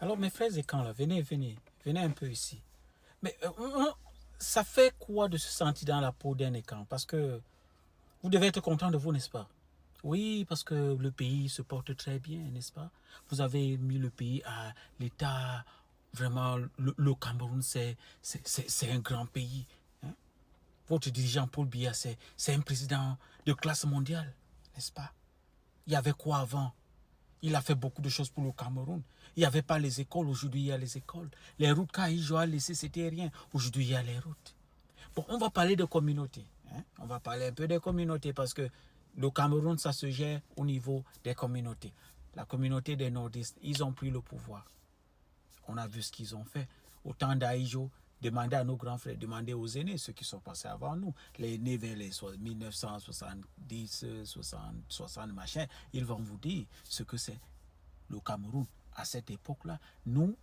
Alors, mes frères et camps, là, venez un peu ici. Mais ça fait quoi de se sentir dans la peau d'un écran? Parce que vous devez être content de vous, n'est-ce pas? Oui, parce que le pays se porte très bien, n'est-ce pas? Vous avez mis le pays à l'état. Vraiment, le Cameroun, c'est un grand pays. Hein? Votre dirigeant Paul Biya, c'est un président de classe mondiale, n'est-ce pas? Il y avait quoi avant? Il a fait beaucoup de choses pour le Cameroun. Il n'y avait pas les écoles, aujourd'hui il y a les écoles. Les routes qu'Aïjo a laissées, c'était rien. Aujourd'hui il y a les routes. Bon, on va parler de communautés. Hein? On va parler un peu des communautés parce que le Cameroun, ça se gère au niveau des communautés. La communauté des nordistes, ils ont pris le pouvoir. On a vu ce qu'ils ont fait. Au temps d'Aïjo, demandez à nos grands frères, demandez aux aînés, ceux qui sont passés avant nous, les nés vers les 1970, 60, machin, ils vont vous dire ce que c'est le Cameroun à cette époque-là. Nous,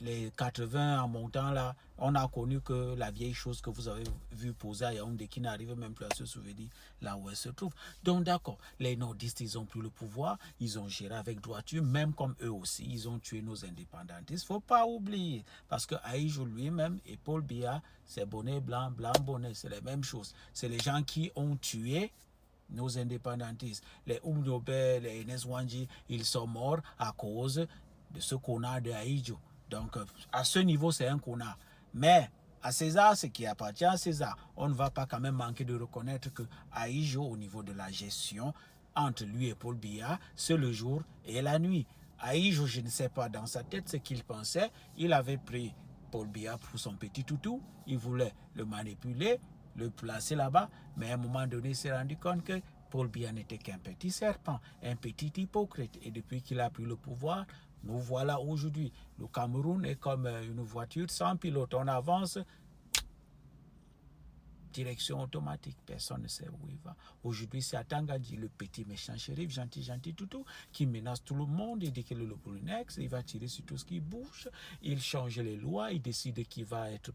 les 80 en montant là, on a connu que la vieille chose que vous avez vu poser à Yaoundé qui n'arrive même plus à se souvenir là où elle se trouve. Donc d'accord, les nordistes, ils ont pris le pouvoir, ils ont géré avec droiture, même comme eux aussi, ils ont tué nos indépendantistes. Faut pas oublier, parce que Aïjo lui-même et Paul Biya, c'est bonnet blanc, blanc bonnet, c'est les mêmes choses. C'est les gens qui ont tué nos indépendantistes. Les Oumniobé, les Enes Wanji, ils sont morts à cause de ce connard de Aïjo. Donc, à ce niveau, c'est un connard. Mais à César, ce qui appartient à César, on ne va pas quand même manquer de reconnaître que Aïjo, au niveau de la gestion, entre lui et Paul Biya, c'est le jour et la nuit. Aïjo, je ne sais pas dans sa tête ce qu'il pensait. Il avait pris Paul Biya pour son petit toutou. Il voulait le manipuler, le placer là-bas. Mais à un moment donné, il s'est rendu compte que Paul Biya n'était qu'un petit serpent, un petit hypocrite. Et depuis qu'il a pris le pouvoir, nous voilà aujourd'hui. Le Cameroun est comme une voiture sans pilote. On avance, direction automatique. Personne ne sait où il va. Aujourd'hui, c'est Atangadji, le petit méchant shérif, gentil toutou, qui menace tout le monde. Il dit qu'il est le Brunex. Il va tirer sur tout ce qui bouge. Il change les lois. Il décide qui va être